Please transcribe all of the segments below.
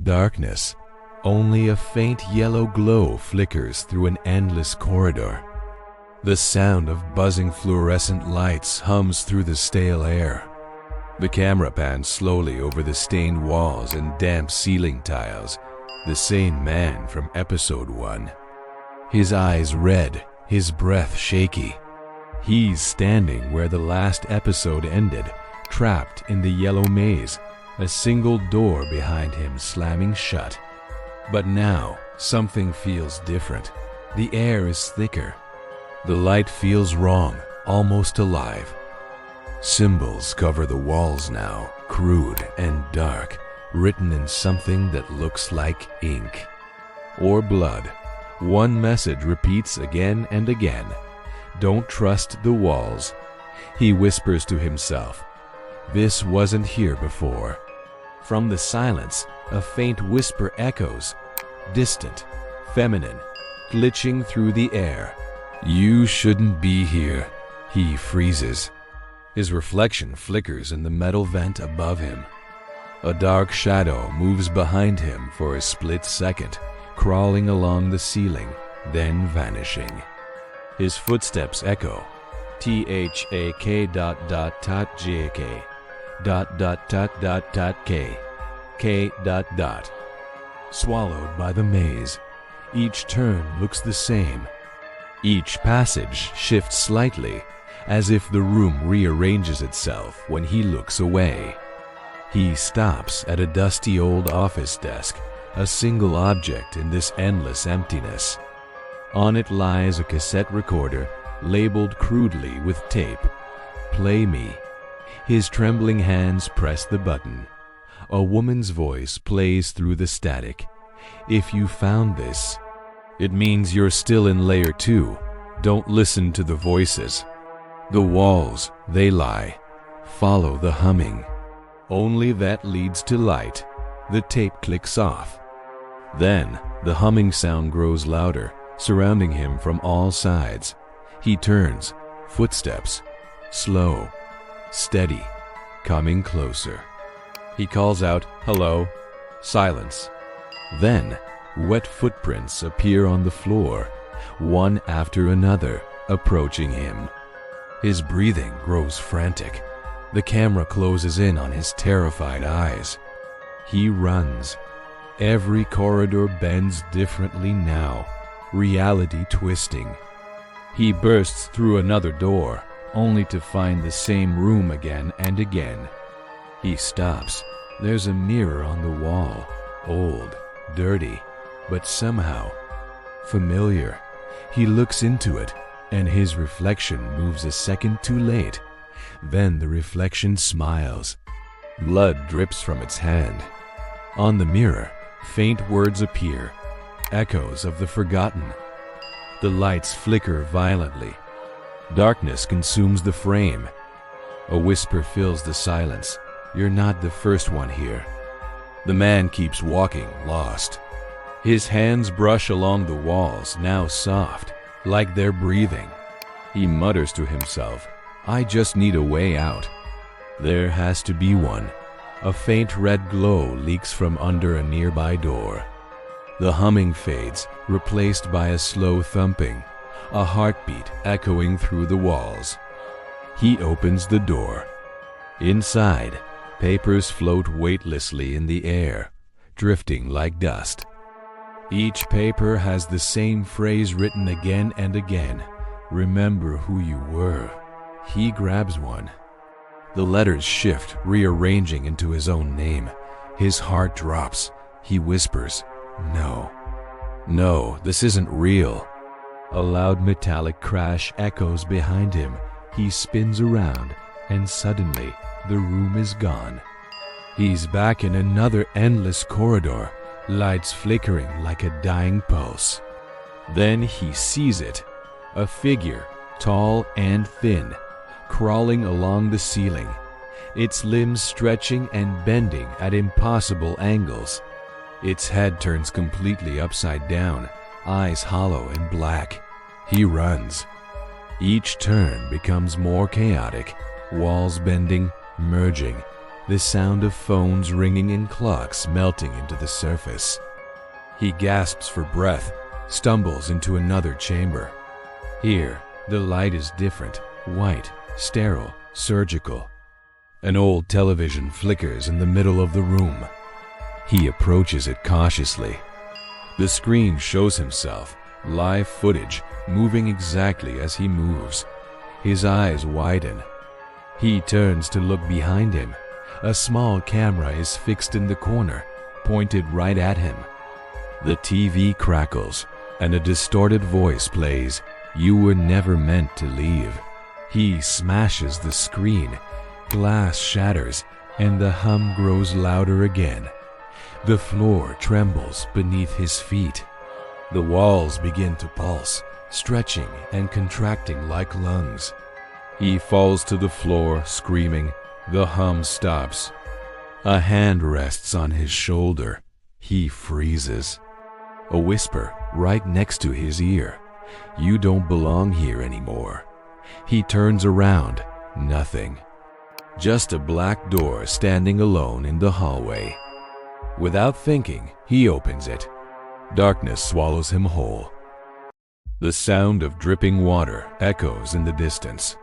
Darkness. Only a faint yellow glow flickers through an endless corridor. The sound of buzzing fluorescent lights hums through the stale air. The camera pans slowly over the stained walls and damp ceiling tiles. The same man from episode 1. His eyes red, his breath shaky. He's standing where the last episode ended, trapped in the yellow maze, a single door behind him slamming shut. But now, something feels different. The air is thicker. The light feels wrong, almost alive. Symbols cover the walls now, crude and dark, written in something that looks like ink. Or blood. One message repeats again and again. Don't trust the walls. He whispers to himself. This wasn't here before. From the silence, a faint whisper echoes, distant, feminine, glitching through the air. You shouldn't be here. He freezes. His reflection flickers in the metal vent above him. A dark shadow moves behind him for a split second, crawling along the ceiling, then vanishing. His footsteps echo. THAK dot dot dot JK dot dot dot dot dot K K dot dot. Swallowed by the maze. Each turn looks the same. Each passage shifts slightly, as if the room rearranges itself when he looks away. He stops at a dusty old office desk, a single object in this endless emptiness. On it lies a cassette recorder, labeled crudely with tape. Play me. His trembling hands press the button. A woman's voice plays through the static. If you found this, it means you're still in layer 2. Don't listen to the voices. The walls, they lie. Follow the humming. Only that leads to light. The tape clicks off. Then, the humming sound grows louder, surrounding him from all sides. He turns, footsteps, slow, steady, coming closer. He calls out, "Hello." Silence. Then, wet footprints appear on the floor, one after another, approaching him. His breathing grows frantic. The camera closes in on his terrified eyes. He runs. Every corridor bends differently now, reality twisting. He bursts through another door, only to find the same room again and again. He stops. There's a mirror on the wall, old, dirty, but somehow familiar. He looks into it, and his reflection moves a second too late. Then the reflection smiles. Blood drips from its hand. On the mirror, faint words appear, echoes of the forgotten. The lights flicker violently. Darkness consumes the frame. A whisper fills the silence. You're not the first one here. The man keeps walking, lost. His hands brush along the walls, now soft, like they're breathing. He mutters to himself, I just need a way out. There has to be one. A faint red glow leaks from under a nearby door. The humming fades, replaced by a slow thumping, a heartbeat echoing through the walls. He opens the door. Inside, papers float weightlessly in the air, drifting like dust. Each paper has the same phrase written again and again. Remember who you were. He grabs one. The letters shift, rearranging into his own name. His heart drops. He whispers, No. No, this isn't real. A loud metallic crash echoes behind him. He spins around, and suddenly, the room is gone. He's back in another endless corridor, lights flickering like a dying pulse. Then he sees it. A figure, tall and thin, crawling along the ceiling, its limbs stretching and bending at impossible angles. Its head turns completely upside down, eyes hollow and black. He runs. Each turn becomes more chaotic, walls bending, merging. the sound of phones ringing and clocks melting into the surface. He gasps for breath, stumbles into another chamber. Here, the light is different, white, sterile, surgical. An old television flickers in the middle of the room. He approaches it cautiously. The screen shows himself, live footage, moving exactly as he moves. His eyes widen. He turns to look behind him. A small camera is fixed in the corner, pointed right at him. The TV crackles, and a distorted voice plays, "You were never meant to leave." He smashes the screen. Glass shatters, and the hum grows louder again. The floor trembles beneath his feet. The walls begin to pulse, stretching and contracting like lungs. He falls to the floor, screaming. The hum stops. A hand rests on his shoulder. He freezes. A whisper right next to his ear. "You don't belong here anymore." He turns around. Nothing. Just a black door standing alone in the hallway. Without thinking, he opens it. Darkness swallows him whole. The sound of dripping water echoes in the distance.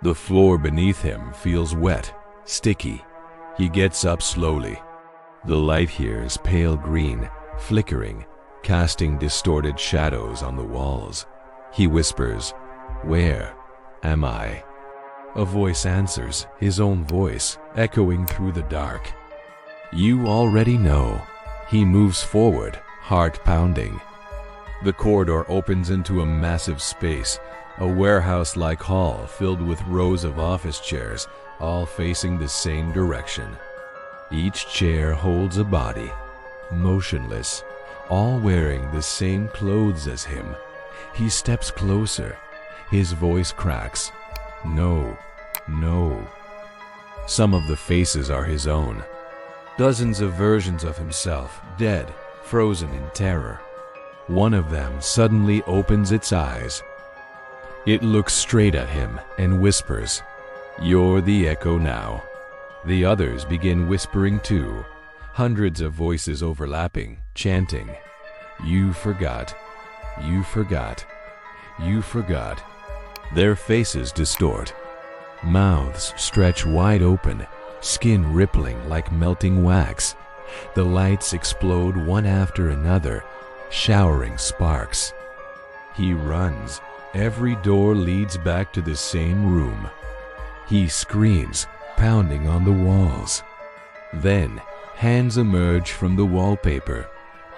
The floor beneath him feels wet, sticky. He gets up slowly. The light here is pale green, flickering, casting distorted shadows on the walls. He whispers, "Where am I?" A voice answers, his own voice, echoing through the dark. "You already know." He moves forward, heart pounding. The corridor opens into a massive space, a warehouse-like hall filled with rows of office chairs, all facing the same direction. Each chair holds a body, motionless, all wearing the same clothes as him. He steps closer. His voice cracks. "No, no." Some of the faces are his own. Dozens of versions of himself, dead, frozen in terror. One of them suddenly opens its eyes. It looks straight at him and whispers, "You're the echo now." The others begin whispering too, hundreds of voices overlapping, chanting, "You forgot, you forgot, you forgot." Their faces distort. Mouths stretch wide open, skin rippling like melting wax. The lights explode one after another, showering sparks. He runs. Every door leads back to the same room. He screams, pounding on the walls. Then, hands emerge from the wallpaper,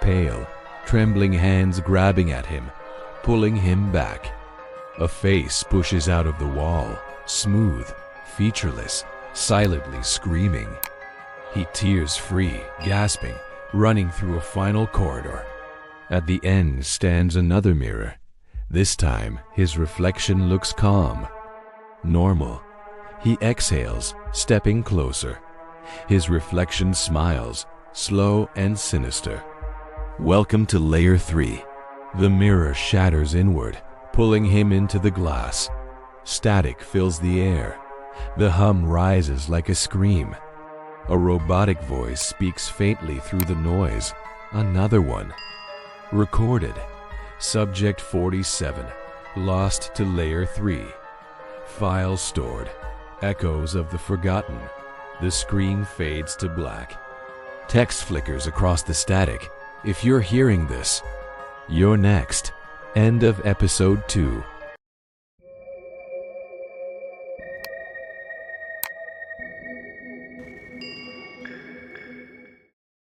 pale, trembling hands grabbing at him, pulling him back. A face pushes out of the wall, smooth, featureless, silently screaming. He tears free, gasping, running through a final corridor. At the end stands another mirror. This time, his reflection looks calm, normal. He exhales, stepping closer. His reflection smiles, slow and sinister. "Welcome to Layer 3. The mirror shatters inward, pulling him into the glass. Static fills the air. The hum rises like a scream. A robotic voice speaks faintly through the noise. Another one. Recorded. Subject 47. Lost to Layer 3. Files stored. Echoes of the forgotten. The screen fades to black. Text flickers across the static. If you're hearing this, you're next. End of episode 2.